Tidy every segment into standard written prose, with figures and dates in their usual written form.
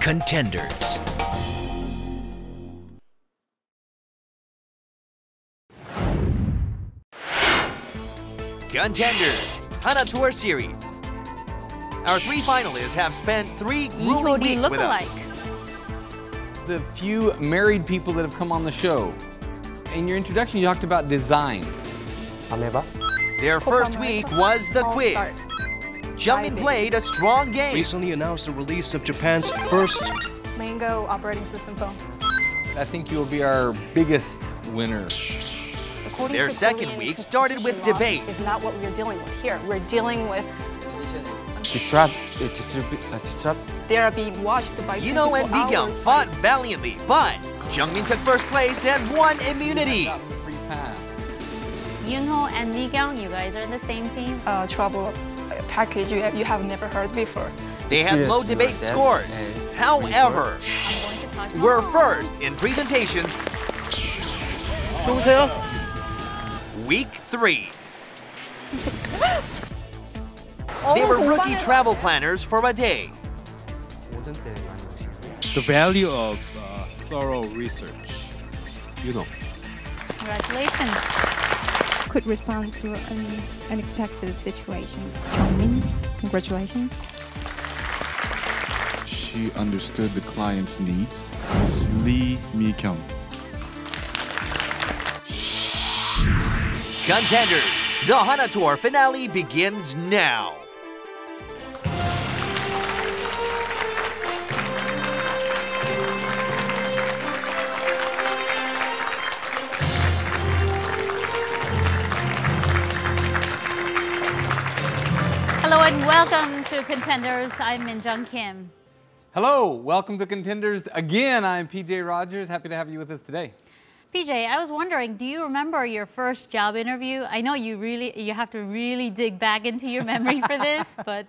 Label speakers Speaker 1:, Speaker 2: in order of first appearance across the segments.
Speaker 1: Contenders. Contenders, Hana Tour series. Our three finalists have spent 3 grueling weeks with us.
Speaker 2: The few married people that have come on the show. In your introduction, you talked about design.
Speaker 1: Their first week was the quiz. Jungmin played a strong game.
Speaker 3: Recently announced the release of Japan's first
Speaker 4: Mango operating system phone.
Speaker 2: I think you will be our biggest winner.
Speaker 1: Their second week started with debate.
Speaker 4: It's not what we're dealing with here. We're dealing with they are being watched by 24
Speaker 1: Yunho and Migyung
Speaker 4: hours.
Speaker 1: fought valiantly, but Jungmin took first place and won immunity.
Speaker 5: Yunho and Migyung, you guys are the same team.
Speaker 4: Travel package you have never heard before.
Speaker 1: They had low debate scores. However, we're first in presentations. Week 3. They were rookie travel planners for a day.
Speaker 3: the value of thorough research. You know.
Speaker 5: Congratulations.
Speaker 6: Could respond to an unexpected situation. Jungmin, congratulations.
Speaker 7: She understood the client's needs. Ms. Lee Mi-kyung.
Speaker 1: Contenders, the Hana Tour finale begins now.
Speaker 5: Hello and welcome to Contenders. I'm Min Jung Kim.
Speaker 2: Hello, welcome to Contenders again. I'm PJ Rogers. Happy to have you with us today.
Speaker 5: PJ, I was wondering, do you remember your first job interview? I know you have to really dig back into your memory for this, but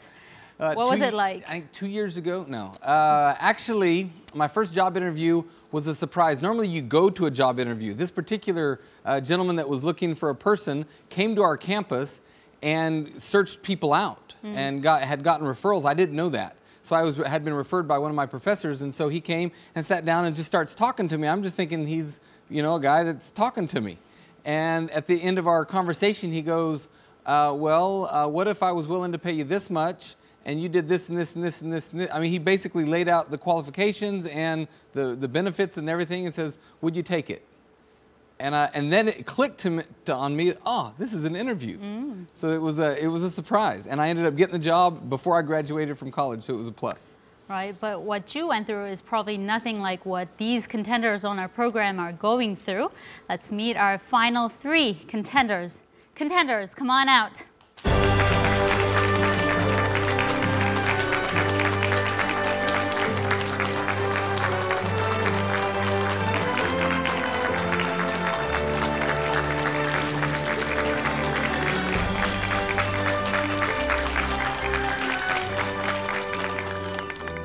Speaker 5: what was it like?
Speaker 2: I think 2 years ago? No. Actually, my first job interview was a surprise. Normally you go to a job interview. This particular gentleman that was looking for a person came to our campus and searched people out and had gotten referrals. I didn't know that. So I had been referred by one of my professors, and so he came and sat down and just starts talking to me. I'm just thinking he's, you know, a guy that's talking to me. And at the end of our conversation, he goes, what if I was willing to pay you this much, and you did this and this and this and this and this? I mean, he basically laid out the qualifications and the benefits and everything and says, would you take it? And then it clicked on me, oh, this is an interview. So it was a surprise. And I ended up getting the job before I graduated from college, so it was a plus.
Speaker 5: Right, but what you went through is probably nothing like what these contenders on our program are going through. Let's meet our final 3 contenders. Contenders, come on out.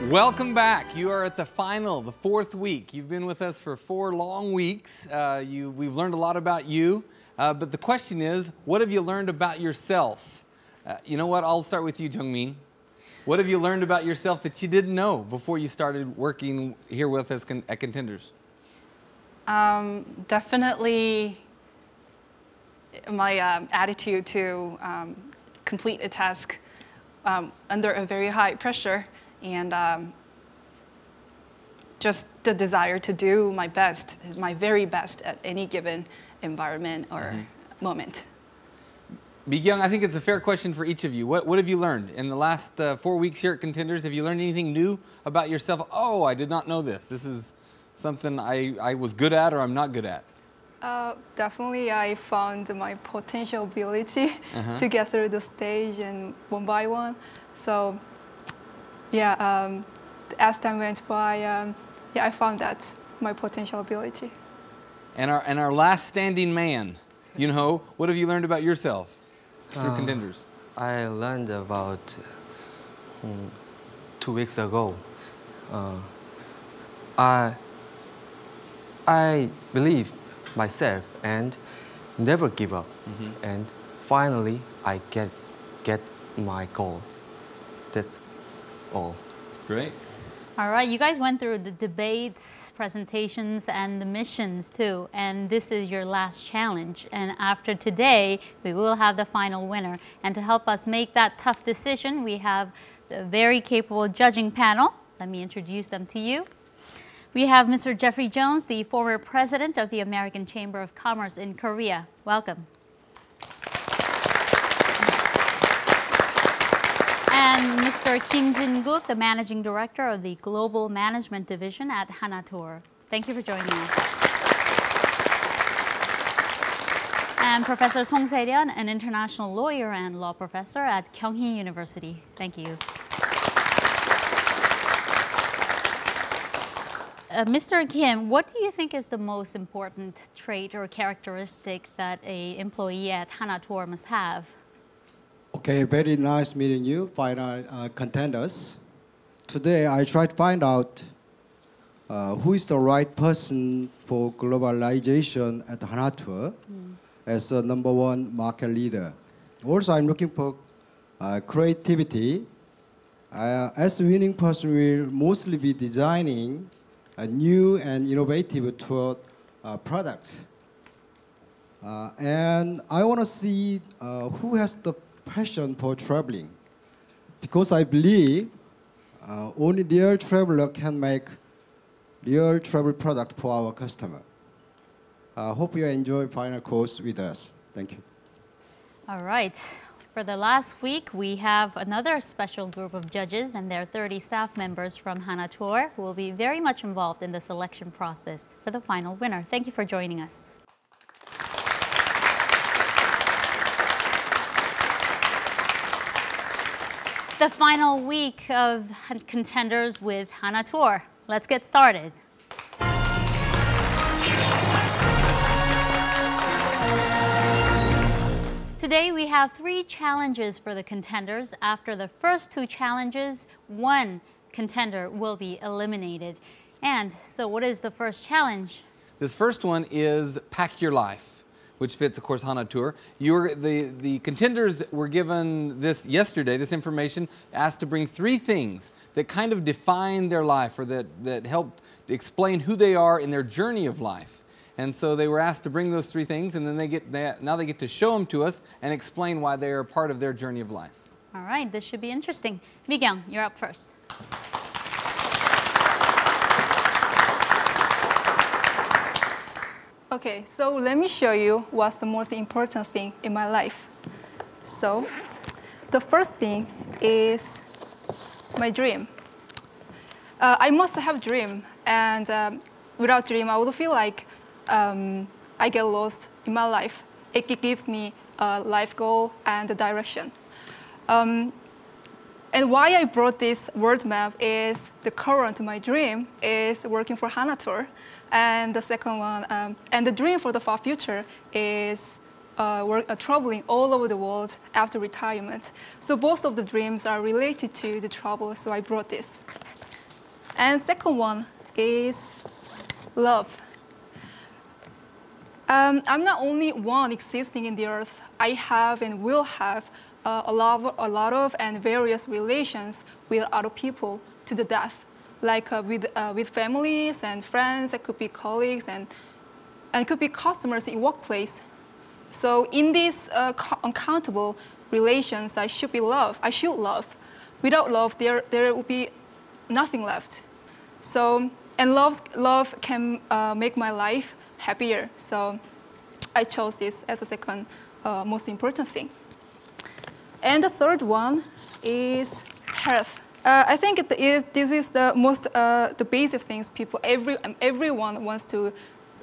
Speaker 2: Welcome back. You are at the final, the 4th week. You've been with us for 4 long weeks. We've learned a lot about you, but the question is, what have you learned about yourself? You know what? I'll start with you, Jungmin. What have you learned about yourself that you didn't know before you started working here with us at Contenders?
Speaker 4: Definitely my attitude to complete a task under a very high pressure, and just the desire to do my best, my very best at any given environment or moment.
Speaker 2: Mi-kyung, I think it's a fair question for each of you. What have you learned in the last 4 weeks here at Contenders? Have you learned anything new about yourself? Oh, I did not know this. This is something I was good at or I'm not good at.
Speaker 8: Definitely, I found my potential ability to get through the stage and one by one. So, yeah, as time went by, yeah, I found that my potential ability.
Speaker 2: And our last standing man, Yunho, what have you learned about yourself through Contenders?
Speaker 9: I learned about 2 weeks ago, I believe myself and never give up. And finally, I get my goals. That's all.
Speaker 2: Great.
Speaker 5: All right, you guys went through the debates, presentations, and the missions too, and this is your last challenge. And after today, we will have the final winner. And to help us make that tough decision, we have the very capable judging panel. Let me introduce them to you. We have Mr. Jeffery Jones, the former president of the American Chamber of Commerce in Korea. Welcome. And Mr. Kim Jin-guk, the managing director of the Global Management Division at Hana Tour. Thank you for joining us. And Professor Song Se-ryun, an international lawyer and law professor at Kyunghee University. Thank you. Mr. Kim, what do you think is the most important trait or characteristic that an employee at Hana Tour must have?
Speaker 10: Okay, very nice meeting you, final contenders. Today, I try to find out who is the right person for globalization at Hana Tour as a #1 market leader. Also, I'm looking for creativity. As a winning person, will mostly be designing a new and innovative tour products. And I want to see who has the passion for traveling, because I believe only real traveler can make real travel product for our customer. Hope you enjoy final course with us. Thank you.
Speaker 5: All right. For the last week, we have another special group of judges and their 30 staff members from Hana Tour who will be very much involved in the selection process for the final winner. Thank you for joining us. The final week of contenders with Hana Tour. Let's get started. Today we have 3 challenges for the contenders. After the first 2 challenges, 1 contender will be eliminated. And so what is the first challenge?
Speaker 2: This first one is Pack Your Life, which fits, of course, Hana Tour. The contenders were given this yesterday, this information, asked to bring 3 things that kind of define their life or that helped explain who they are in their journey of life. And so they were asked to bring those 3 things, and then now they get to show them to us and explain why they are part of their journey of life.
Speaker 5: All right, this should be interesting. Mi-kyung, you're up first.
Speaker 8: Okay, so let me show you what's the most important thing in my life. So the first thing is my dream. I must have a dream, and without dream, I would feel like I get lost in my life. It gives me a life goal and a direction. And why I brought this world map is the current, my dream is working for Hana Tour. And the second one, and the dream for the far future is traveling all over the world after retirement. So both of the dreams are related to the travel, so I brought this. And second one is love. I'm not only one existing in the earth. I have and will have a lot of and various relations with other people to the death, like with families and friends. It could be colleagues and it could be customers in workplace. So in these uncountable relations, I should love. Without love, there will be nothing left. So and love can make my life happier. So I chose this as a second most important thing. And the third one is health. I think this is the most the basic things everyone wants to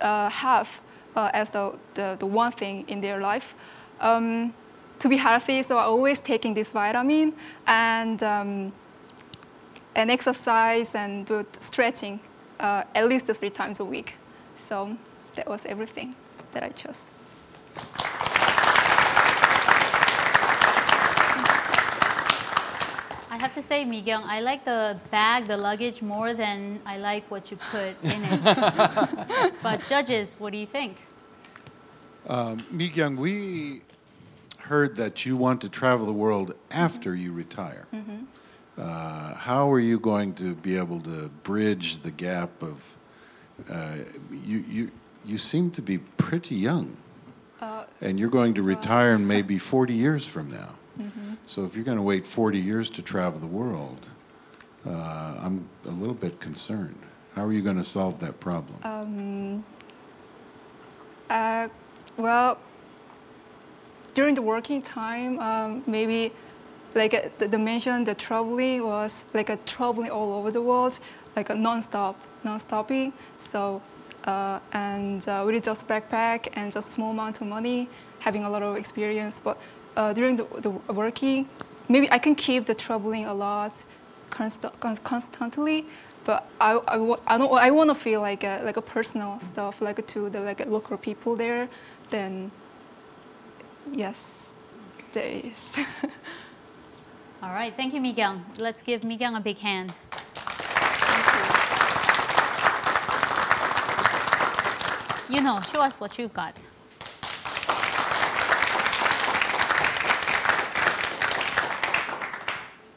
Speaker 8: have as the one thing in their life. To be healthy, so I'm always taking this vitamin and exercise and do stretching at least 3 times a week. So that was everything that I chose.
Speaker 5: I have to say, Mi-kyung, I like the bag, the luggage, more than I like what you put in it. But judges, what do you think?
Speaker 11: Mi-kyung, we heard that you want to travel the world after you retire. How are you going to be able to bridge the gap of... you seem to be pretty young. And you're going to retire in maybe 40 years from now. So if you're going to wait 40 years to travel the world, I'm a little bit concerned. How are you going to solve that problem?
Speaker 8: Well, during the working time, maybe like the mention the traveling was like a traveling all over the world, like a non-stopping. So really just backpack and just small amount of money, having a lot of experience. But during the working, maybe I can keep the traveling a lot constantly. But I want to feel like a personal stuff, like to the local people there. Then yes, there is.
Speaker 5: All right, thank you, Mi-kyung. Let's give Mi-kyung a big hand. You know, show us what you've got.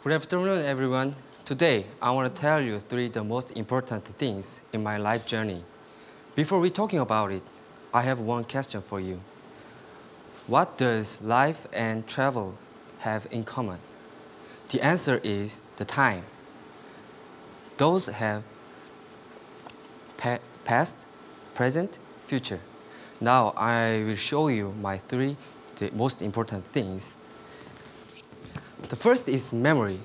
Speaker 9: Good afternoon, everyone. Today, I want to tell you 3 the most important things in my life journey. Before we talking about it, I have one question for you. What does life and travel have in common? The answer is the time. Those have past, present, future. Now I will show you my 3 the most important things. The first is memory.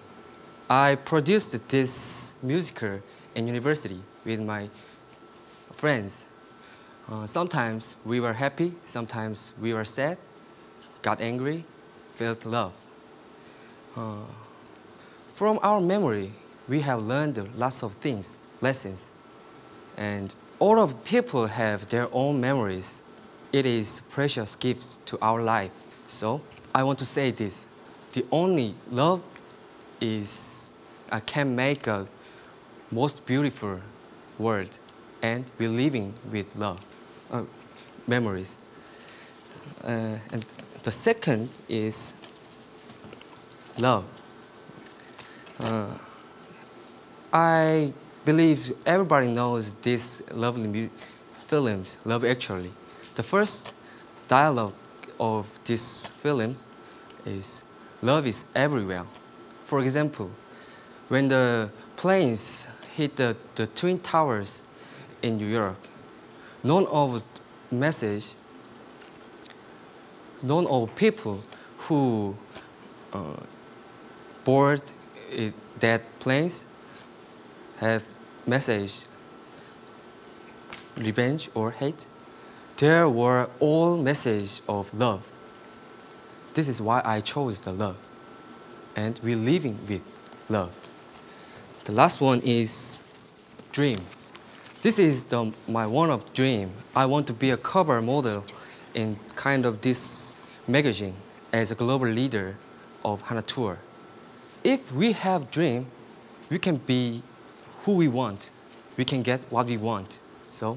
Speaker 9: I produced this musical in university with my friends. Sometimes we were happy, sometimes we were sad, got angry, felt love. From our memory, we have learned lots of things, lessons. And all of people have their own memories. It is precious gifts to our life. So I want to say this. The only love can make a most beautiful world, and we're living with love, memories. And the second is love. I believe everybody knows these lovely films, Love Actually. The first dialogue of this film is love is everywhere. For example, when the planes hit the Twin Towers in New York, none of people who board that planes have message, revenge or hate. There were all messages of love. This is why I chose the love. And we're living with love. The last one is dream. This is my one of dream. I want to be a cover model in kind of this magazine as a global leader of Hana Tour. If we have dream, we can be who we want. We can get what we want. So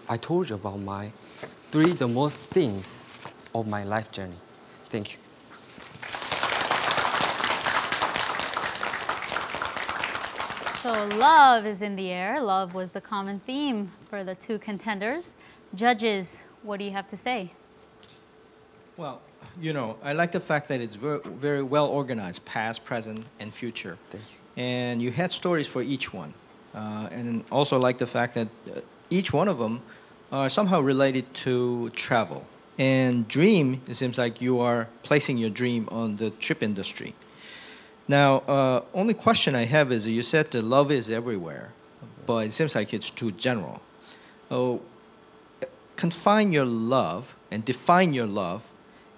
Speaker 9: I told you about my 3 the most things of my life journey. Thank you.
Speaker 5: So love is in the air. Love was the common theme for the 2 contenders. Judges, what do you have to say?
Speaker 12: Well, you know, I like the fact that it's very well organized, past, present, and future.
Speaker 9: Thank you.
Speaker 12: And you had stories for each one. And also like the fact that each one of them are somehow related to travel. And dream, it seems like you are placing your dream on the trip industry. Now, only question I have is, you said that love is everywhere, but it seems like it's too general. Confine your love and define your love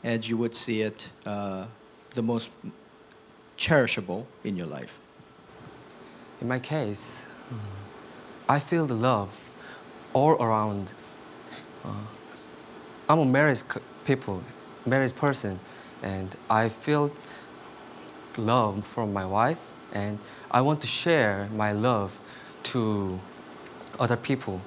Speaker 12: as you would see it the most cherishable in your life.
Speaker 9: In my case, I feel the love all around. I'm a married person, and I feel love from my wife, and I want to share my love to other people.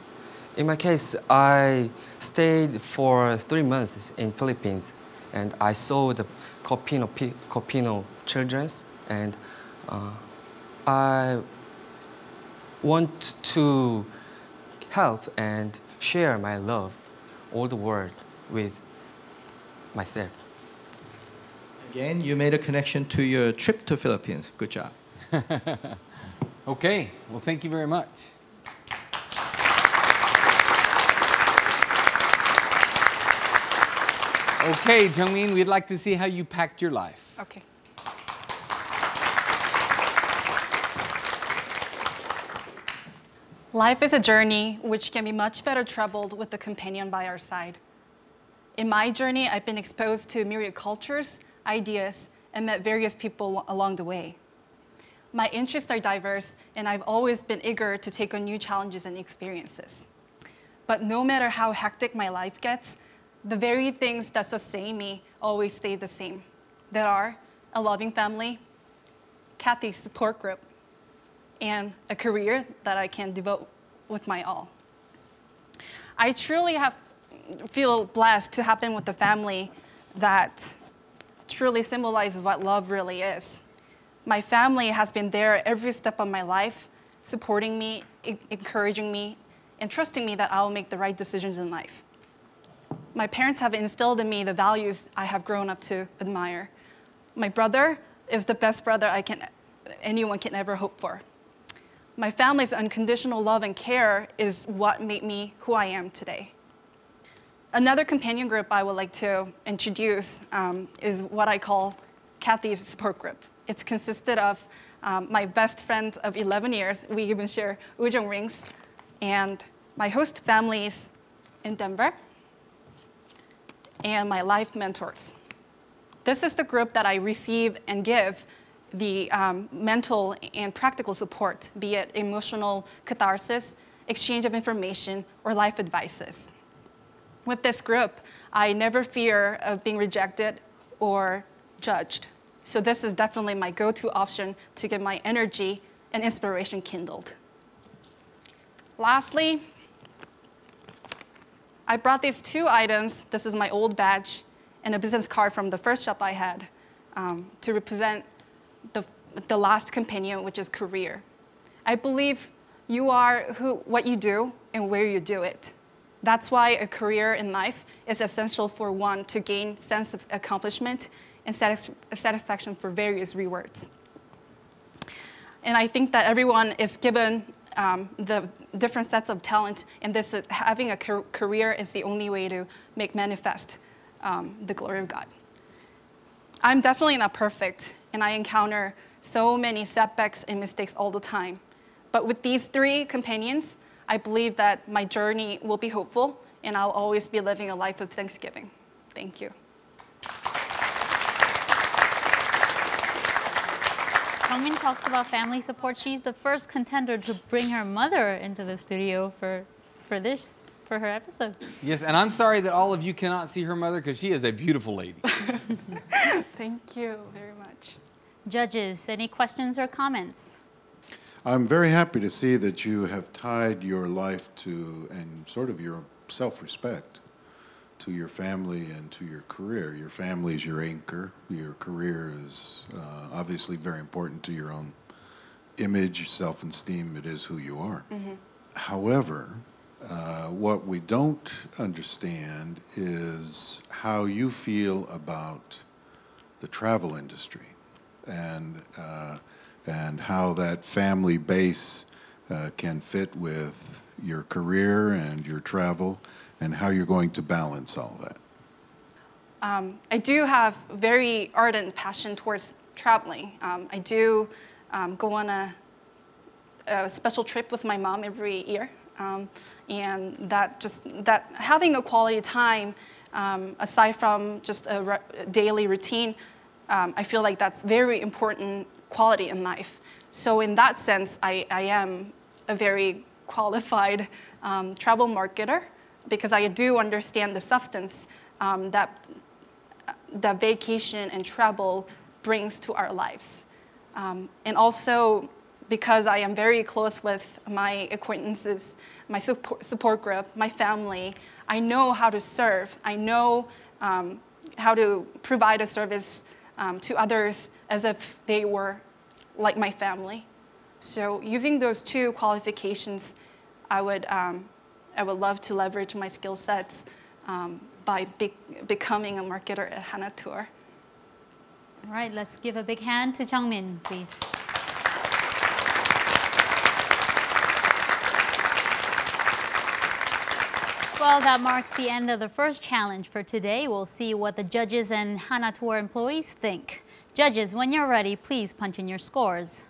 Speaker 9: In my case, I stayed for 3 months in Philippines, and I saw the Filipino children, and I want to help and share my love all the world with myself.
Speaker 12: Again, you made a connection to your trip to Philippines. Good job.
Speaker 2: Okay, well, thank you very much. Okay, Jungmin, we'd like to see how you packed your life.
Speaker 4: Okay. Life is a journey which can be much better traveled with a companion by our side. In my journey, I've been exposed to myriad cultures, ideas, and met various people along the way. My interests are diverse, and I've always been eager to take on new challenges and experiences. But no matter how hectic my life gets, the very things that sustain me always stay the same. There are a loving family, Kathy's support group, and a career that I can devote with my all. I truly feel blessed to have been with a family that truly symbolizes what love really is. My family has been there every step of my life, supporting me, encouraging me, and trusting me that I will make the right decisions in life. My parents have instilled in me the values I have grown up to admire. My brother is the best brother anyone can ever hope for. My family's unconditional love and care is what made me who I am today. Another companion group I would like to introduce is what I call Kathy's support group. It's consisted of my best friends of 11 years. We even share ujong rings. And my host families in Denver, and my life mentors. This is the group that I receive and give the mental and practical support, be it emotional catharsis, exchange of information, or life advices. With this group, I never fear of being rejected or judged. So this is definitely my go-to option to get my energy and inspiration kindled. Lastly, I brought these 2 items. This is my old badge and a business card from the first job I had to represent the last companion, which is career. I believe you are what you do and where you do it. That's why a career in life is essential for one to gain sense of accomplishment and satisfaction for various rewards. And I think that everyone is given the different sets of talent, and having a career is the only way to make manifest the glory of God. I'm definitely not perfect, and I encounter so many setbacks and mistakes all the time. But with these 3 companions, I believe that my journey will be hopeful, and I'll always be living a life of thanksgiving. Thank you.
Speaker 5: Jungmin talks about family support. She's the first contender to bring her mother into the studio for her episode.
Speaker 2: Yes, and I'm sorry that all of you cannot see her mother because she is a beautiful lady.
Speaker 4: Thank you very much.
Speaker 5: Judges, any questions or comments?
Speaker 11: I'm very happy to see that you have tied your life to, and sort of your self-respect, to your family and to your career. Your family is your anchor. Your career is obviously very important to your own image, self-esteem. It is who you are. Mm-hmm. However, what we don't understand is how you feel about the travel industry and how that family base can fit with your career and your travel, and how you're going to balance all that.
Speaker 4: I do have very ardent passion towards traveling. I do go on a special trip with my mom every year, and that having a quality time, aside from just a daily routine, I feel like that's very important quality in life. So in that sense, I am a very qualified travel marketer, because I do understand the substance that vacation and travel brings to our lives. And also because I am very close with my acquaintances, my support group, my family, I know how to serve. I know how to provide a service to others as if they were like my family. So using those two qualifications, I would love to leverage my skill sets by becoming a marketer at Hana Tour.
Speaker 5: All right, let's give a big hand to Jungmin, please. Well, that marks the end of the first challenge for today. We'll see what the judges and Hana Tour employees think. Judges, when you're ready, please punch in your scores.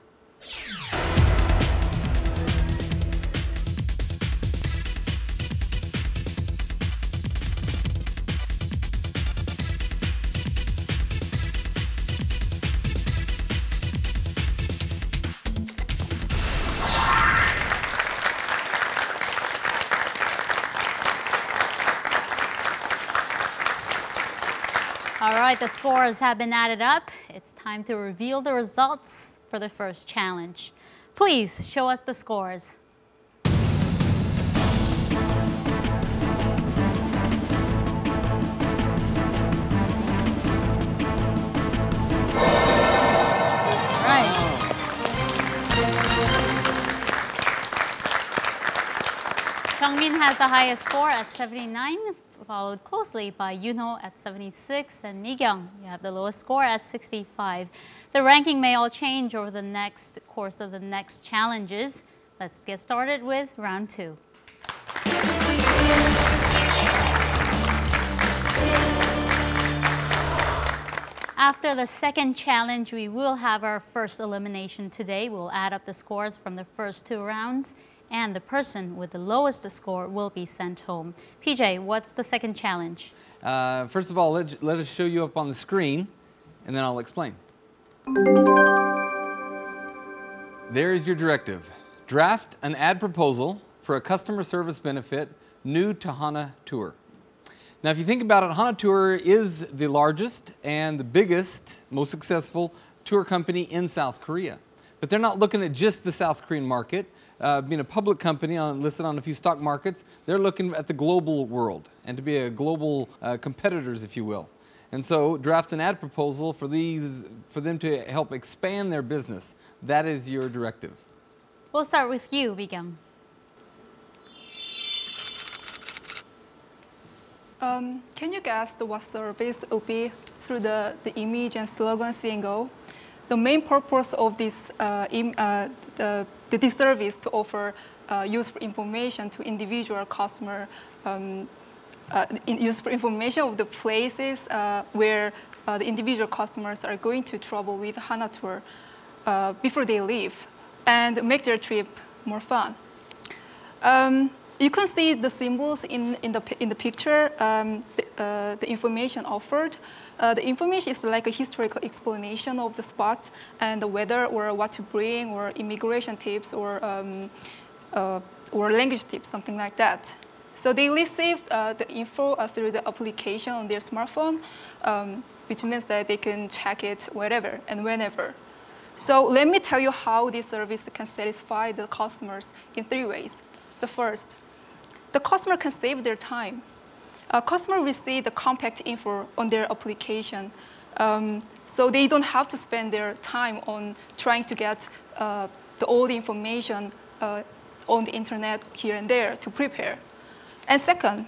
Speaker 5: All right, the scores have been added up. It's time to reveal the results for the first challenge. Please show us the scores. Jungmin has the highest score at 79, followed closely by Yunho at 76, and Mi-kyung, you have the lowest score at 65. The ranking may all change over the course of the next challenges. Let's get started with round 2. After the second challenge, we will have our first elimination today. We'll add up the scores from the first 2 rounds, and the person with the lowest score will be sent home. PJ, what's the second challenge?
Speaker 2: First of all, let us show you up on the screen, and then I'll explain. There is your directive. Draft an ad proposal for a customer service benefit new to Hana Tour. Now, if you think about it, Hana Tour is the largest and the biggest, most successful tour company in South Korea. But they're not looking at just the South Korean market. Being a public company listed on a few stock markets, they're looking at the global world and to be a global competitors, if you will. And so draft an ad proposal for them to help expand their business. That is your directive.
Speaker 5: We'll start with you, Mi-kyung.
Speaker 8: Can you guess what service will be through the image and slogan See and Go? The main purpose of this this service to offer useful information to individual customer, useful information of the places where the individual customers are going to travel with Hana Tour before they leave, and make their trip more fun. You can see the symbols in the picture, the information offered. The information is like a historical explanation of the spots and the weather, or what to bring, or immigration tips, or language tips, something like that. So they receive the info through the application on their smartphone, which means that they can check it wherever and whenever. So let me tell you how this service can satisfy the customers in 3 ways. The first, the customer can save their time. A customer receive the compact info on their application, so they don't have to spend their time on trying to get all the information on the internet here and there to prepare. And second,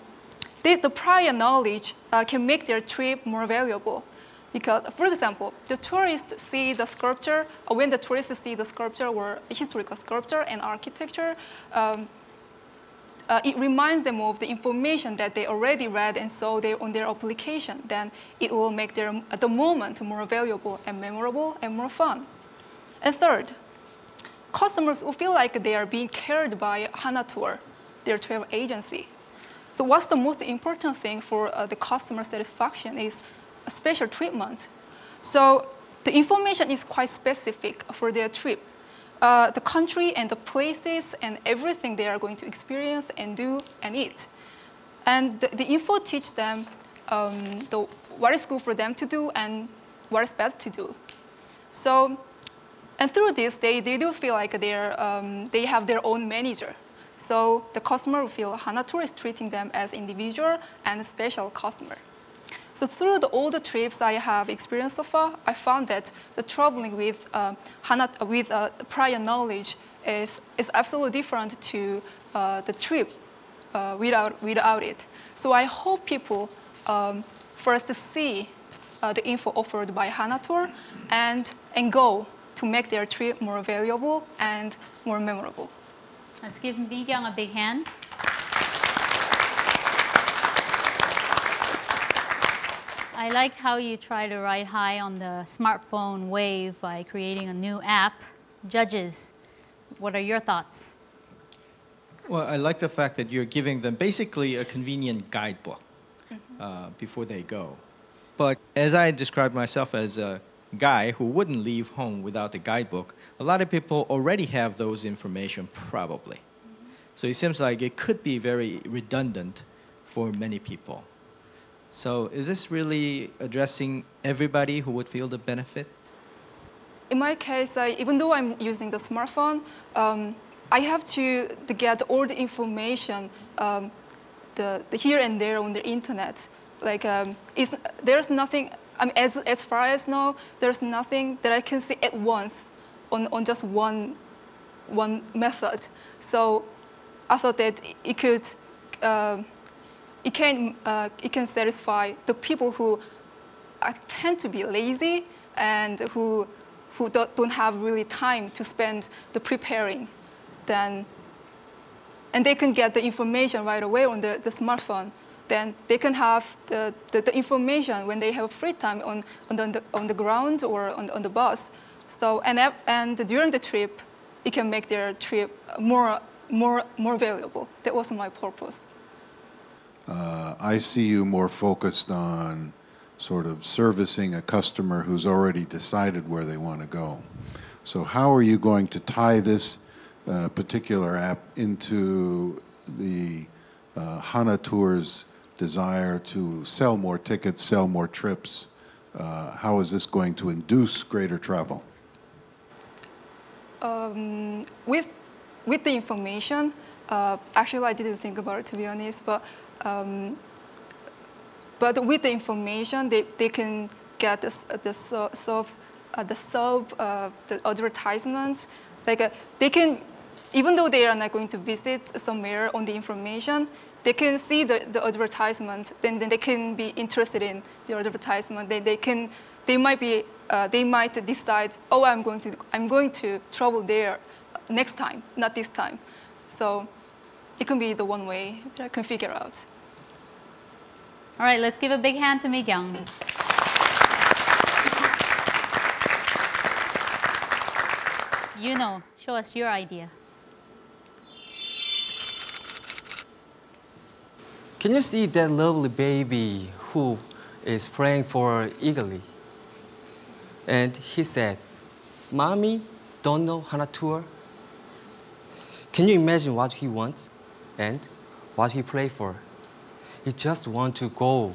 Speaker 8: the prior knowledge can make their trip more valuable. Because, for example, the tourists see the sculpture, when the tourists see the sculpture or historical sculpture and architecture, it reminds them of the information that they already read and saw on their application. Then it will make the moment more valuable and memorable and more fun. And third, customers will feel like they are being cared by Hana Tour, their travel agency. So what's the most important thing for the customer satisfaction is a special treatment. So the information is quite specific for their trip. The country and the places and everything they are going to experience and do and eat. And the info teach them what is good for them to do and what is best to do. So And through this, they do feel like they have their own manager. So the customer will feel Hana Tour is treating them as individual and special customer. So through all the trips I have experienced so far, I found that the traveling with prior knowledge is absolutely different to the trip without it. So I hope people first see the info offered by Hana Tour and go to make their trip more valuable and more memorable.
Speaker 5: Let's give Mi-kyung a big hand. I like how you try to ride high on the smartphone wave by creating a new app. Judges, what are your thoughts?
Speaker 12: Well, I like the fact that you're giving them basically a convenient guidebook before they go. But as I described myself as a guy who wouldn't leave home without a guidebook, a lot of people already have those information probably. So it seems like it could be very redundant for many people. So is this really addressing everybody who would feel the benefit?
Speaker 8: In my case, even though I'm using the smartphone, I have to get all the information the here and there on the internet. Like, there's nothing, as far as I know, there's nothing that I can see at once on just one method. So I thought that it can satisfy the people who tend to be lazy and who don't have really time to spend the preparing. And they can get the information right away on the smartphone. Then they can have the information when they have free time on the ground or on the bus. So and during the trip, it can make their trip more valuable. That was my purpose.
Speaker 11: I see you more focused on sort of servicing a customer who's already decided where they want to go. So how are you going to tie this particular app into the Hana Tour's desire to sell more tickets, sell more trips? How is this going to induce greater travel?
Speaker 8: With the information, actually I didn't think about it, to be honest, but with the information, they can get the advertisements. Like they can, even though they are not going to visit somewhere on the information, they can see the advertisement. Then they can be interested in the advertisement. They might decide, oh, I'm going to travel there next time, not this time. So it can be the one way that I can figure out.
Speaker 5: All right, let's give a big hand to Mi-kyung. Show us your idea.
Speaker 9: Can you see that lovely baby who is praying for eagerly? And he said, "Mommy, don't know Hana Tour?" Can you imagine what he wants and what he prayed for? He just wants to go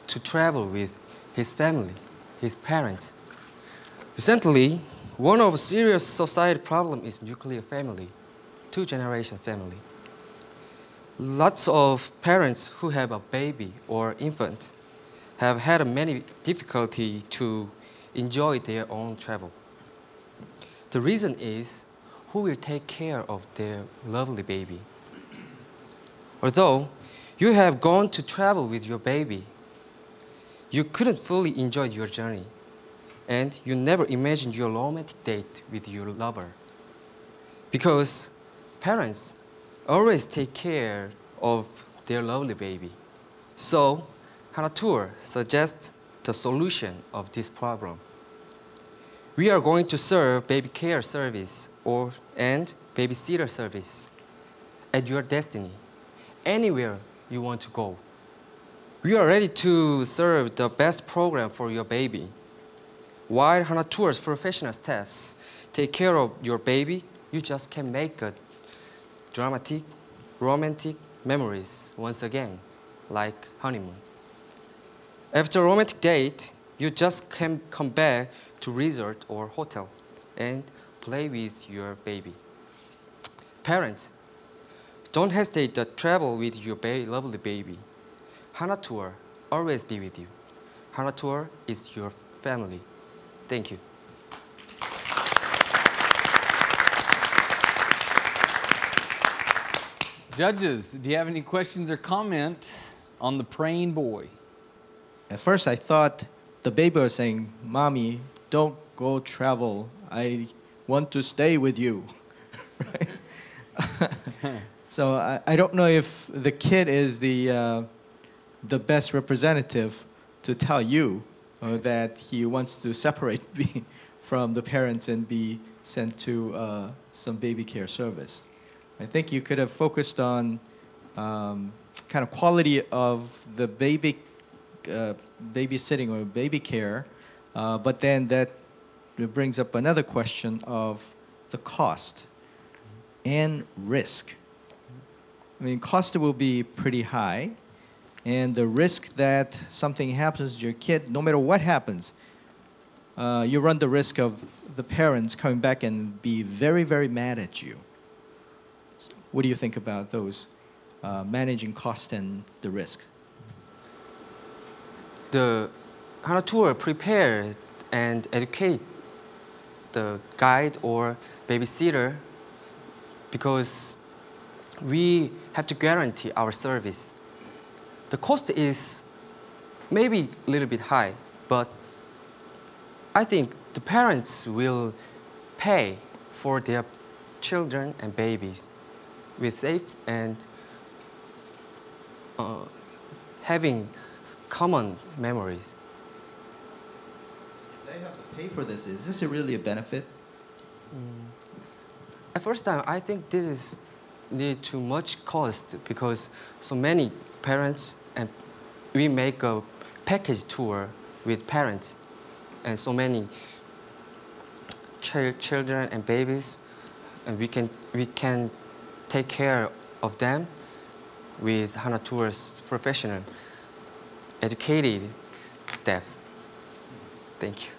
Speaker 9: to travel with his family, his parents. Recently, one of the serious society problem is nuclear family, two-generation family. Lots of parents who have a baby or infant have had many difficulty to enjoy their own travel. The reason is who will take care of their lovely baby. Although you have gone to travel with your baby, you couldn't fully enjoy your journey, and you never imagined your romantic date with your lover. Because parents always take care of their lovely baby. So, Hana Tour suggests the solution of this problem. We are going to serve baby care service and babysitter service at your destiny, anywhere you want to go. We are ready to serve the best program for your baby. While Hana Tour's professional staffs take care of your baby, you just can make a dramatic, romantic memories once again, like honeymoon. After a romantic date, you just can come back to resort or hotel and play with your baby. Parents, don't hesitate to travel with your lovely baby. Hana Tour, always be with you. Hana Tour is your family. Thank you.
Speaker 2: Judges, do you have any questions or comment on the praying boy?
Speaker 12: At first, I thought the baby was saying, "Mommy, don't go travel. I want to stay with you." Right? So I don't know if the kid is the best representative to tell you that he wants to separate me from the parents and be sent to some baby care service. I think you could have focused on kind of quality of the babysitting or baby care, but then that brings up another question of the cost and risk. I mean, cost will be pretty high, and the risk that something happens to your kid, no matter what happens, you run the risk of the parents coming back and be very, very mad at you. What do you think about those managing cost and the risk?
Speaker 9: The Hana Tour prepare and educate the guide or babysitter because we have to guarantee our service. The cost is maybe a little bit high, but I think the parents will pay for their children and babies with safe and having common memories.
Speaker 12: If they have to pay for this, is this really a benefit?
Speaker 9: At first time, I think this is need too much cost because so many parents and we make a package tour with parents and so many children and babies, and we can take care of them with Hana Tour's professional, educated staff. Thank you.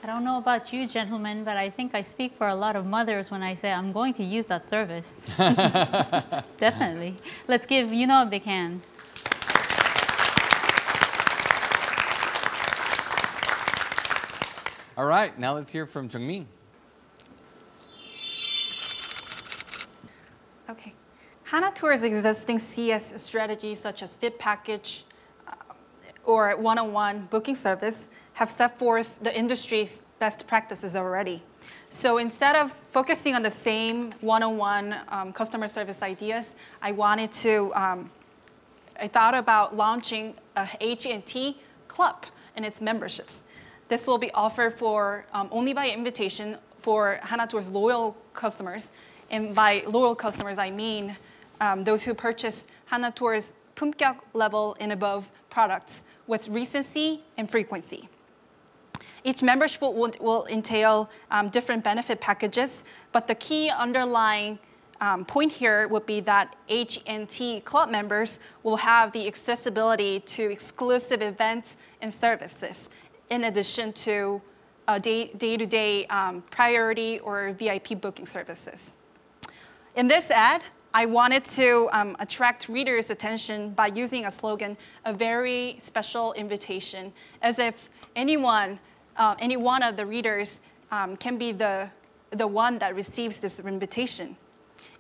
Speaker 5: I don't know about you, gentlemen, but I think I speak for a lot of mothers when I say I'm going to use that service. Definitely. Let's give Yuno a big hand.
Speaker 2: All right, now let's hear from Jungmin.
Speaker 4: Okay. Hana Tour's existing CS strategies such as fit package or one-on-one booking service have set forth the industry's best practices already. So instead of focusing on the same one-on-one customer service ideas, I thought about launching a HNT club and its memberships. This will be offered for only by invitation for Hana Tour's loyal customers. And by loyal customers, I mean those who purchase Hana Tour's 품격 level and above products with recency and frequency. Each membership will entail different benefit packages, but the key underlying point here would be that HNT club members will have the accessibility to exclusive events and services, in addition to day-to-day priority or VIP booking services. In this ad, I wanted to attract readers' attention by using a slogan, a very special invitation, as if any one of the readers can be the one that receives this invitation.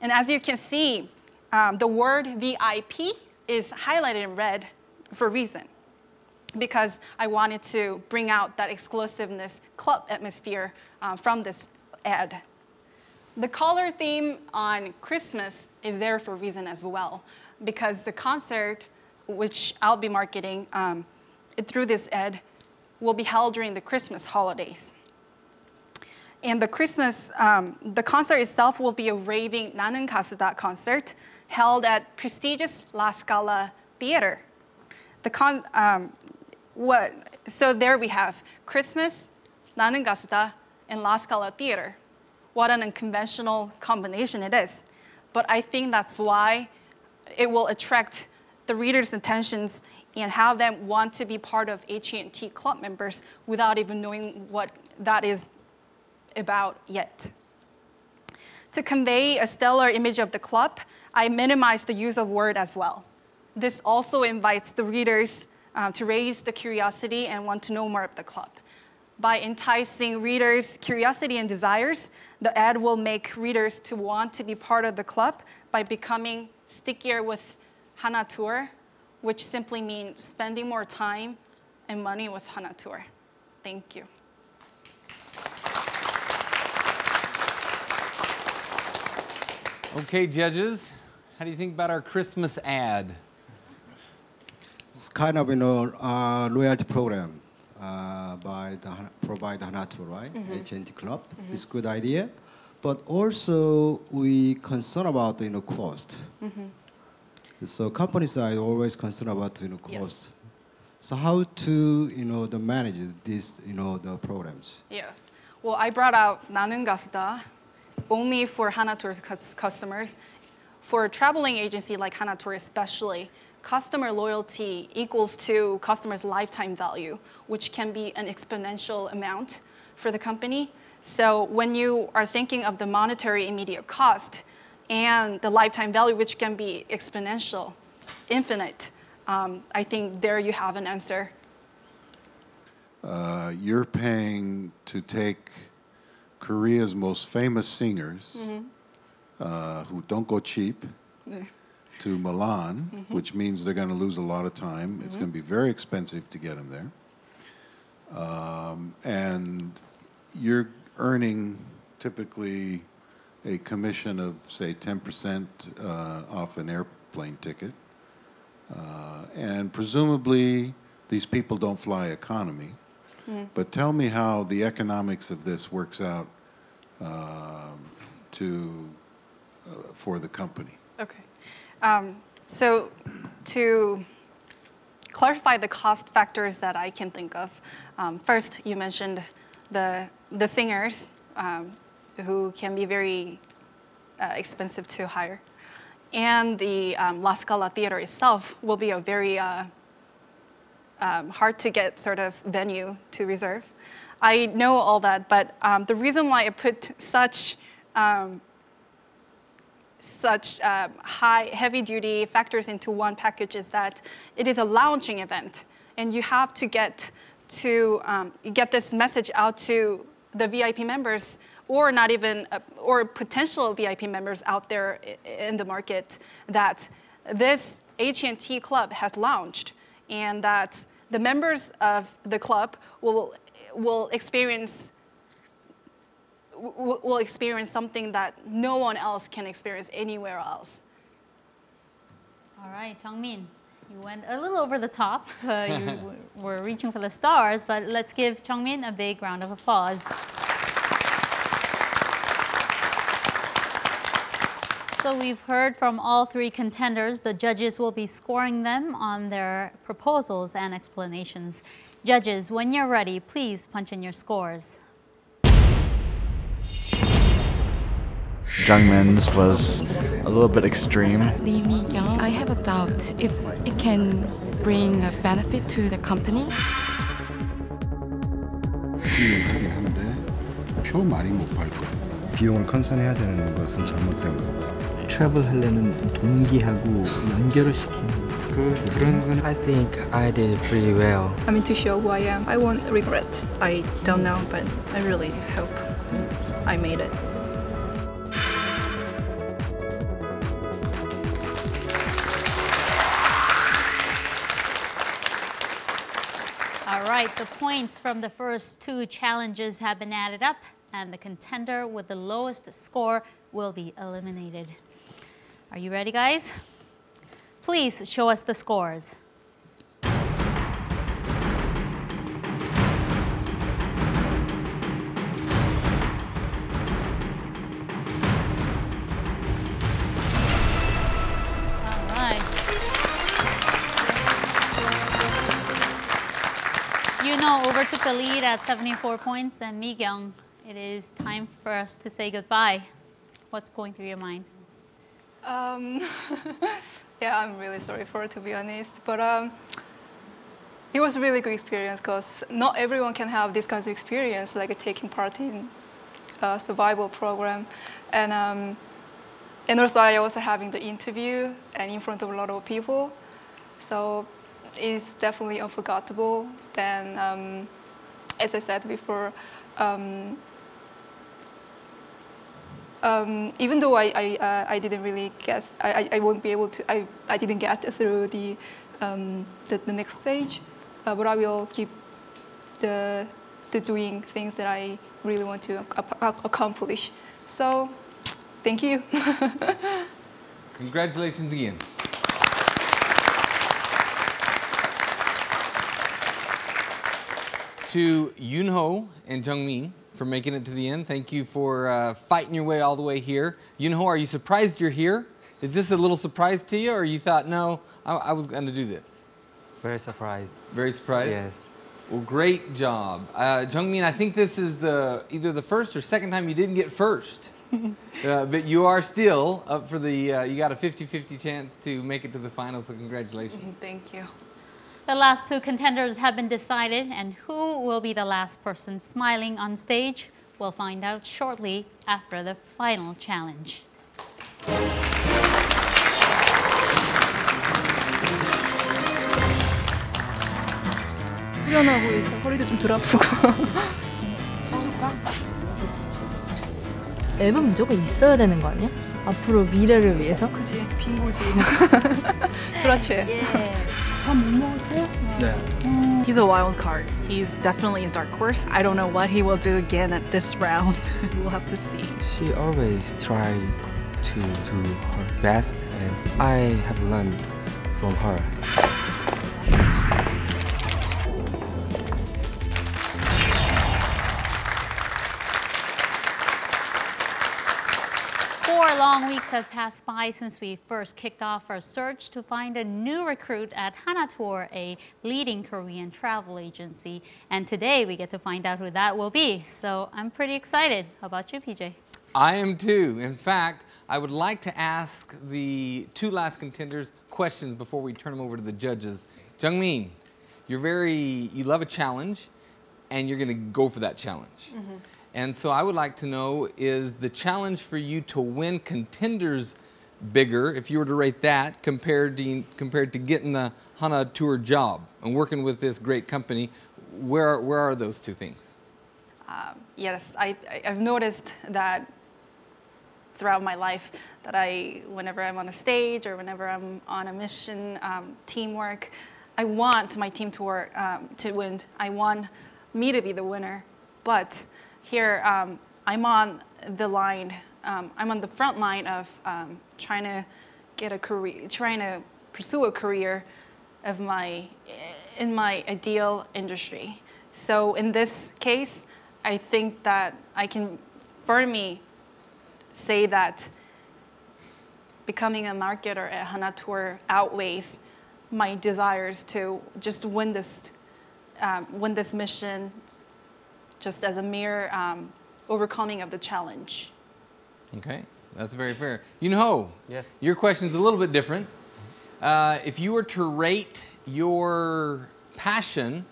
Speaker 4: And as you can see, the word VIP is highlighted in red for a reason, because I wanted to bring out that exclusiveness club atmosphere from this ad. The color theme on Christmas is there for a reason as well, because the concert, which I'll be marketing through this ad, will be held during the Christmas holidays. And the concert itself will be a raving 나는 concert held at prestigious La Scala Theater. So there we have Christmas, 나는 가수다, and La Scala Theater. What an unconventional combination it is. But I think that's why it will attract the readers' attentions and have them want to be part of HNT club members without even knowing what that is about yet. To convey a stellar image of the club, I minimize the use of word as well. This also invites the readers to raise the curiosity and want to know more of the club. By enticing readers' curiosity and desires, the ad will make readers to want to be part of the club by becoming stickier with Hana Tour, which simply means spending more time and money with Hana Tour. Thank you.
Speaker 2: Okay, judges, how do you think about our Christmas ad?
Speaker 10: It's kind of, loyalty program provide Hana Tour, right? HNT Club. It's a good idea. But also, we concern about, cost. So company side always concerned about, cost.
Speaker 4: Yes.
Speaker 10: So how to, manage this, the programs?
Speaker 4: Yeah. Well, I brought out 나는 가수다 only for Hana Tour's customers. For a traveling agency like Hana Tour especially, customer loyalty equals to customers' lifetime value, which can be an exponential amount for the company. So when you are thinking of the monetary immediate cost and the lifetime value, which can be exponential, infinite, I think there you have an answer.
Speaker 11: You're paying to take Korea's most famous singers who don't go cheap to Milan, which means they're going to lose a lot of time. It's going to be very expensive to get them there. And you're earning typically a commission of, say, 10% off an airplane ticket. And presumably, these people don't fly economy. But tell me how the economics of this works out for the company.
Speaker 4: Okay. So to clarify the cost factors that I can think of, first you mentioned the singers who can be very expensive to hire. And the La Scala Theater itself will be a very hard to get sort of venue to reserve. I know all that, but the reason why I put such high, heavy-duty factors into one package is that it is a launching event, and you have to get this message out to the VIP members, or not even, or potential VIP members out there in the market, that this HNT club has launched, and that the members of the club will experience something that no one else can experience anywhere else.
Speaker 5: All right, Jungmin, you went a little over the top. You were reaching for the stars, but let's give Jungmin a big round of applause. So we've heard from all three contenders. The judges will be scoring them on their proposals and explanations. Judges, when you're ready, please punch in your scores.
Speaker 7: Jungmin's was a little bit extreme.
Speaker 13: I have a doubt if it can bring a benefit to the company.
Speaker 14: 비용하긴 한데 표 많이 못 팔 거야. 비용을 컨선해야 되는 것은 잘못된 거고.
Speaker 15: 트래블 하려는 동기하고 연결을 시키는 그런 건.
Speaker 9: I think I did pretty well.
Speaker 8: I mean, to show who I am, I won't regret.
Speaker 4: I don't know, but I really hope I made it.
Speaker 5: All right, the points from the first two challenges have been added up, and the contender with the lowest score will be eliminated. Are you ready, guys? Please show us the scores. Yuno overtook the lead at 74 points, and Mi-kyung, it is time for us to say goodbye. What's going through your mind?
Speaker 8: Yeah, I'm really sorry for it, to be honest. But it was a really good experience because not everyone can have this kind of experience, like taking part in survival program, and also I also having the interview and in front of a lot of people, so it's definitely unforgettable. Then, as I said before, even though I didn't really get, I won't be able to, I didn't get through the next stage, but I will keep the doing things that I really want to accomplish. So, thank you.
Speaker 2: Congratulations again. To Yoonho and Jungmin for making it to the end. Thank you for fighting your way all the way here. Yoonho, are you surprised you're here? Is this a little surprise to you, or you thought, no, I was going to do this?
Speaker 9: Very surprised.
Speaker 2: Very surprised?
Speaker 9: Yes.
Speaker 2: Well, great job. Jungmin, I think this is either the first or second time you didn't get first. But you are still up for the, you got a 50-50 chance to make it to the final, so congratulations.
Speaker 4: Thank you.
Speaker 5: The last two contenders have been decided, and who will be the last person smiling on stage? We'll find out shortly after the final challenge.
Speaker 16: 후련하고 이제 허리도 좀 덜 아프고. 앨범 무조건 있어야 되는 거 아니야? 앞으로 미래를 위해서?
Speaker 8: 그지, 빈고지. 그렇지.
Speaker 16: 밥 못 먹었어요?
Speaker 8: 네.
Speaker 17: He's a wild card. He's definitely a dark horse. I don't know what he will do again at this round. We'll have to see.
Speaker 9: She always tried to do her best, and I have learned from her.
Speaker 5: 4 long weeks have passed by since we first kicked off our search to find a new recruit at Hana Tour, a leading Korean travel agency. And today we get to find out who that will be. So I'm pretty excited. How about you, PJ?
Speaker 2: I am too. In fact, I would like to ask the two last contenders questions before we turn them over to the judges. Jungmin, you love a challenge, and you're going to go for that challenge.
Speaker 4: Mm-hmm.
Speaker 2: And so I would like to know, is the challenge for you to win Contenders bigger, if you were to rate that, compared to getting the Hana Tour job and working with this great company? Where are those two things?
Speaker 4: Yes, I've noticed that throughout my life that whenever I'm on a stage or whenever I'm on a mission, teamwork, I want my team to work, to win. I want me to be the winner. But here, I'm on the line. I'm on the front line of trying to get a career, trying to pursue a career in my ideal industry. So in this case, I think that I can firmly say that becoming a marketer at Hana Tour outweighs my desires to just win this mission, just as a mere overcoming of the challenge.
Speaker 2: Okay, that's very fair. Yoonho,
Speaker 9: yes.
Speaker 2: Your question's a little bit different. If you were to rate your passion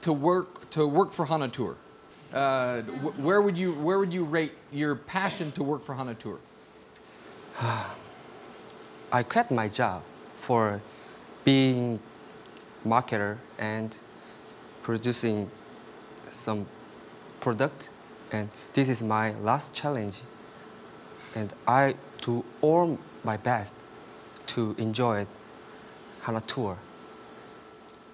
Speaker 2: to work for Hana Tour, where would you rate your passion to work for Hana Tour?
Speaker 9: I quit my job for being marketer and producing some product, and this is my last challenge, and I do all my best to enjoy Hana Tour.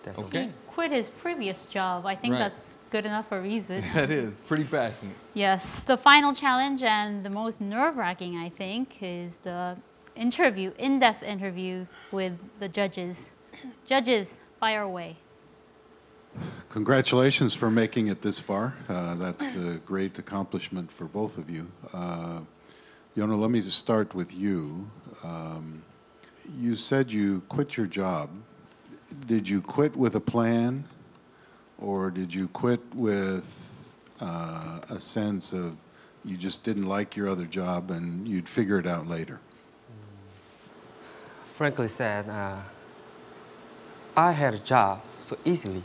Speaker 9: That's
Speaker 5: okay. He quit his previous job. I think that's good enough a reason.
Speaker 2: That is pretty passionate.
Speaker 5: Yes, the final challenge and the most nerve-wracking, I think, is the in-depth interviews with the judges. Judges, fire away.
Speaker 11: Congratulations for making it this far. That's a great accomplishment for both of you. Yoonho, let me just start with you. You said you quit your job. Did you quit with a plan, or did you quit with a sense of you just didn't like your other job and you'd figure it out later?
Speaker 9: Frankly said, I had a job so easily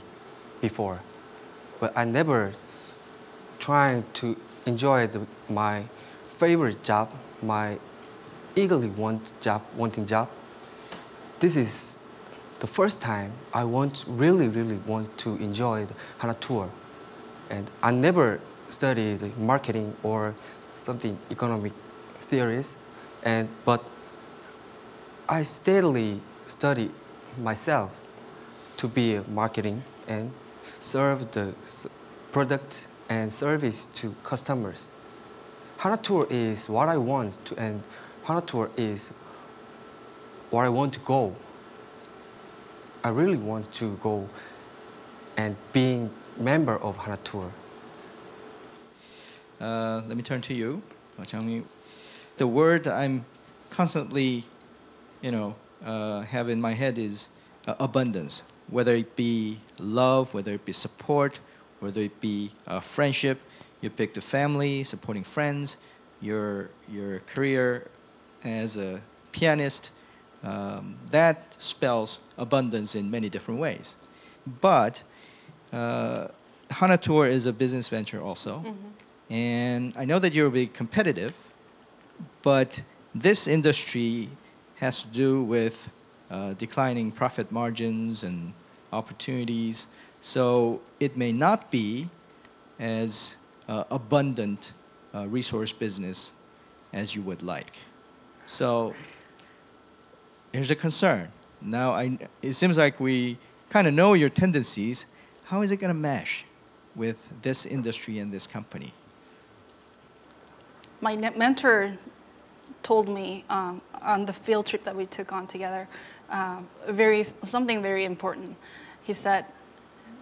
Speaker 9: before, but I never tried to enjoyed my favorite job, my eagerly wanting job. This is the first time I really want to enjoy the Hana Tour. And I never studied marketing or something economic theories, but I steadily study myself to be a marketing and serve the product and service to customers. Hana Tour is what I want to, and Hana Tour is where I want to go. I really want to go and being member of Hana Tour.
Speaker 12: Let me turn to you, Chang-mi. The word I'm constantly, have in my head is abundance. Whether it be love, whether it be support, whether it be friendship. You pick the family, supporting friends, your career as a pianist. That spells abundance in many different ways. But Hana Tour is a business venture also. Mm-hmm. And I know that you're being competitive, but this industry has to do with declining profit margins and opportunities. So it may not be as abundant resource business as you would like. So here's a concern. Now, it seems like we kind of know your tendencies. How is it going to mesh with this industry and this company?
Speaker 4: My mentor told me on the field trip that we took on together something very important. He said,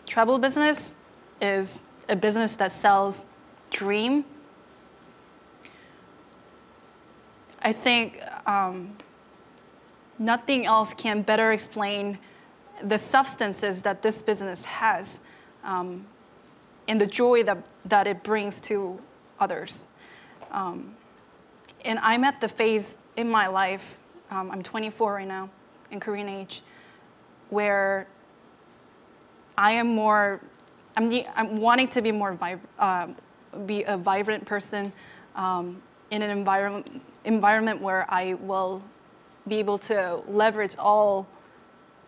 Speaker 4: travel business is a business that sells dream. I think nothing else can better explain the substances that this business has and the joy that it brings to others. And I'm at the phase in my life, I'm 24 right now, in Korean age, where I'm wanting to be be a vibrant person in an environment where I will be able to leverage all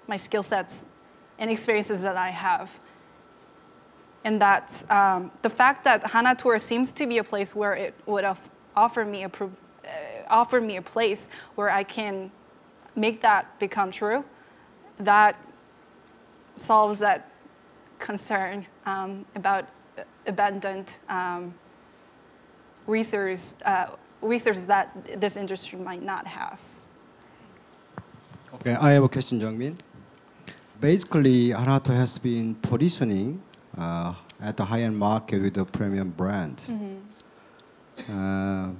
Speaker 4: my skill sets and experiences that I have. And that's the fact that Hana Tour seems to be a place where it would offer me a place where I can make that become true. That solves that concern about abundant resources that this industry might not have.
Speaker 10: Okay, I have a question, Jung-min. Basically, Hana Tour has been positioning at the high-end market with a premium brand. Mm-hmm.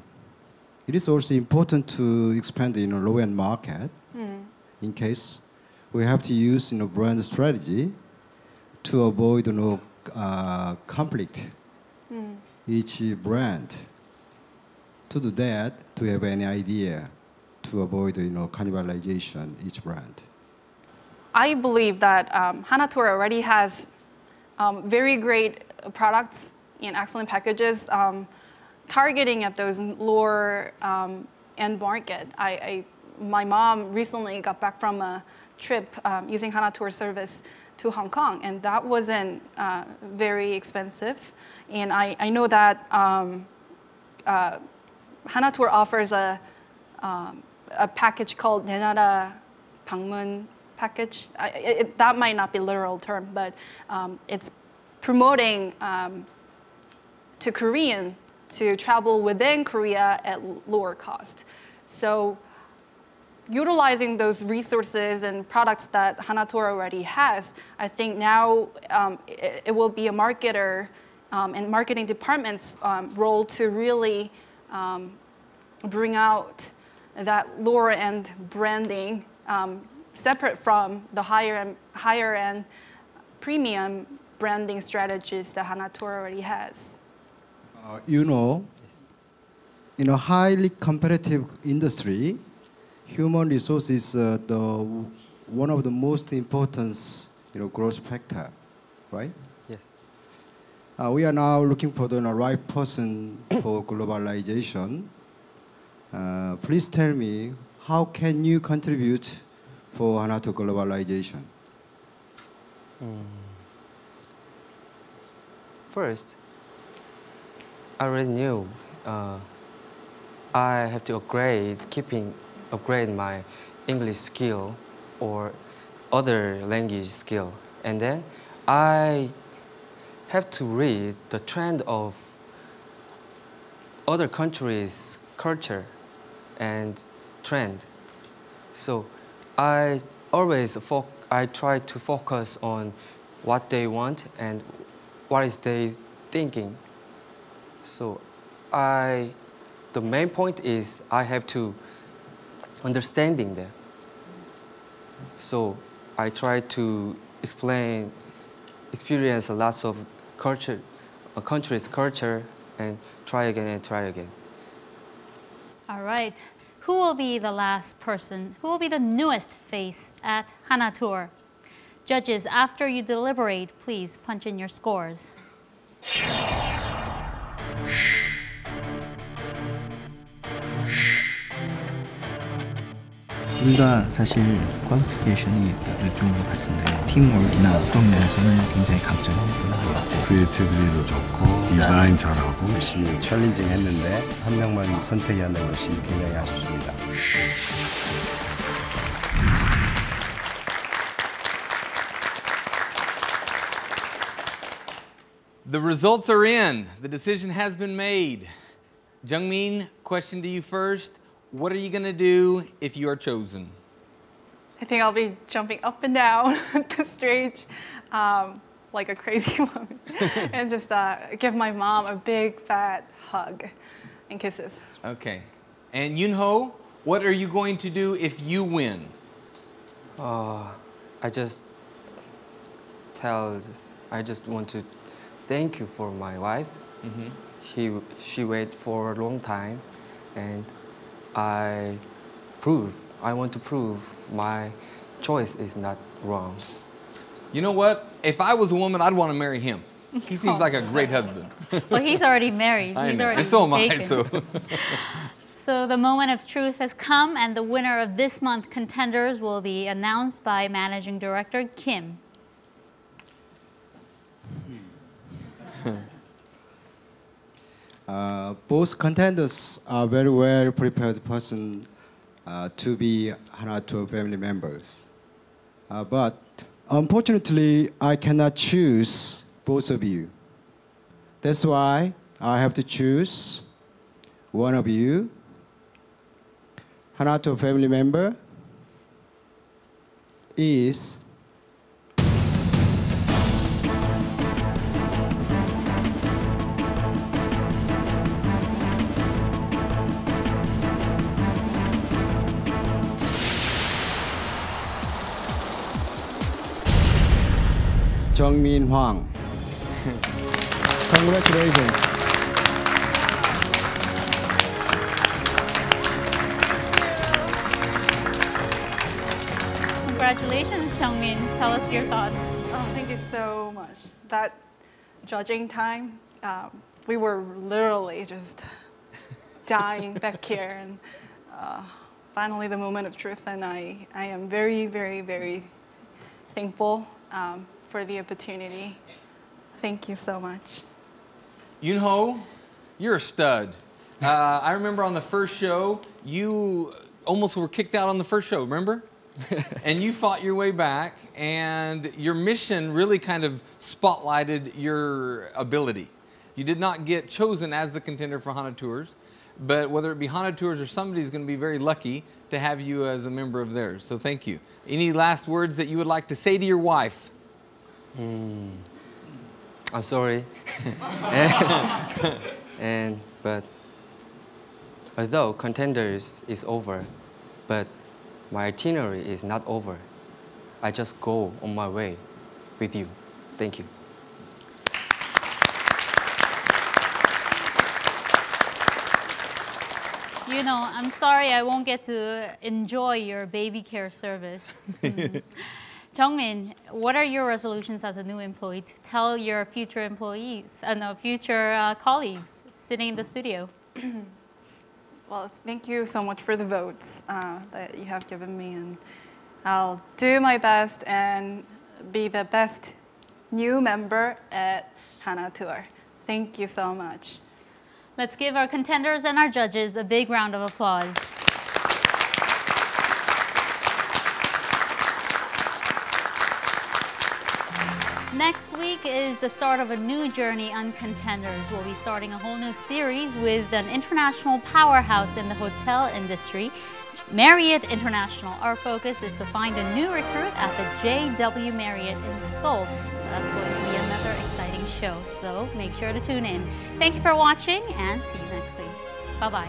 Speaker 10: It is also important to expand in a low-end market. Mm. In case we have to use brand strategy to avoid conflict each brand. To do that, do you have any idea to avoid cannibalization each brand?
Speaker 4: I believe that Hana Tour already has very great products and excellent packages targeting at those lower end market. My mom recently got back from a trip using Hana Tour service to Hong Kong, and that wasn't very expensive. And I know that Hana Tour offers a package called 내나라 방문 package. That might not be a literal term, but it's promoting to Korean to travel within Korea at lower cost. So utilizing those resources and products that Hana Tour already has, I think now it will be a marketer and marketing department's role to really bring out that lower end branding separate from the higher end premium branding strategies that Hana Tour already has.
Speaker 10: In a highly competitive industry, human resources is one of the most important growth factor, right?
Speaker 9: Yes.
Speaker 10: We are now looking for the right person for globalization. Please tell me, how can you contribute for Hana Tour globalization?
Speaker 9: First, I already knew I have to upgrade my English skill or other language skill. And then I have to read the trend of other countries' culture and trend. So I try to focus on what they want and what is they thinking. So the main point is I have to understanding them. So I try to experience lots of culture, a country's culture, and try again and try again.
Speaker 5: All right. Who will be the last person? Who will be the newest face at Hana Tour? Judges, after you deliberate, please punch in your scores.
Speaker 15: 둘 다 사실 퀄리피케이션이 좀 것 같은데 팀워크나 어떤 면에서는 굉장히 강점이 있는 것 같아요.
Speaker 14: 크리에이티비티도 좋고 디자인 잘하고 열심히 챌린징 했는데 한 명만 선택해야 하는 것이 굉장히 아쉽습니다.
Speaker 2: The results are in. The decision has been made. Jungmin, question to you first. What are you going to do if you are chosen?
Speaker 4: I think I'll be jumping up and down the stage like a crazy woman and just give my mom a big fat hug and kisses.
Speaker 2: Okay. And Yunho, what are you going to do if you win?
Speaker 9: I just want to thank you for my wife. Mm-hmm. She waited for a long time, and I want to prove my choice is not wrong.
Speaker 2: You know what? If I was a woman, I'd want to marry him. He seems like a great husband.
Speaker 5: Well, he's already married. He's already
Speaker 2: and so am I.
Speaker 5: taken. So the moment of truth has come, and the winner of this month's contenders will be announced by Managing Director Kim.
Speaker 10: Both contenders are very well prepared person to be Hana Tour family members. But unfortunately, I cannot choose both of you. That's why I have to choose one of you. Hana Tour family member is Jungmin Hwang. Congratulations.
Speaker 5: Congratulations, Jungmin. Tell us your thoughts.
Speaker 4: Oh, thank you so much. That judging time, we were literally just dying back here, and finally the moment of truth, and I am very, very, very thankful for the opportunity. Thank you so much.
Speaker 2: Yunho, you're a stud. I remember on the first show, you almost were kicked out on the first show, remember? And you fought your way back, and your mission really kind of spotlighted your ability. You did not get chosen as the contender for Hana Tours, but whether it be Hana Tours or somebody's going to be very lucky to have you as a member of theirs. So thank you. Any last words that you would like to say to your wife?
Speaker 9: I'm sorry. But although Contenders is over, but my itinerary is not over. I just go on my way with you. Thank you.
Speaker 5: You know, I'm sorry I won't get to enjoy your baby care service. Jungmin, what are your resolutions as a new employee to tell your future employees and future colleagues sitting in the studio?
Speaker 4: Well, thank you so much for the votes that you have given me, and I'll do my best and be the best new member at Hana Tour. Thank you so much.
Speaker 5: Let's give our contenders and our judges a big round of applause. Next week is the start of a new journey on Contenders. We'll be starting a whole new series with an international powerhouse in the hotel industry, Marriott International. Our focus is to find a new recruit at the JW Marriott in Seoul. That's going to be another exciting show, so make sure to tune in. Thank you for watching and see you next week. Bye-bye.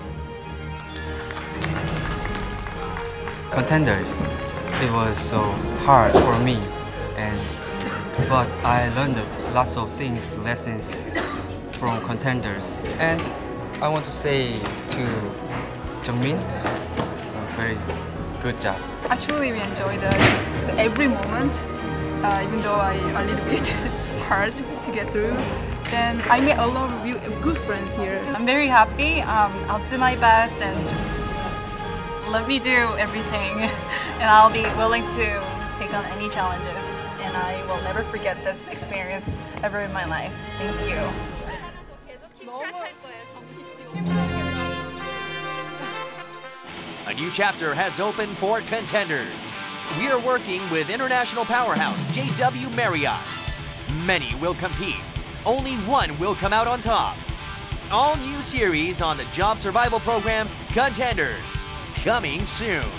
Speaker 9: Contenders, it was so hard for me, but I learned lots of lessons from Contenders. And I want to say to Jungmin, very good job.
Speaker 8: I truly enjoyed every moment, even though a little bit hard to get through. Then I made a lot of really good friends here.
Speaker 4: I'm very happy. I'll do my best and just let me do everything. And I'll be willing to take on any challenges. And I will never forget this experience ever in my life. Thank you.
Speaker 1: A new chapter has opened for Contenders. We are working with international powerhouse JW Marriott. Many will compete. Only one will come out on top. All new series on the job survival program, Contenders, coming soon.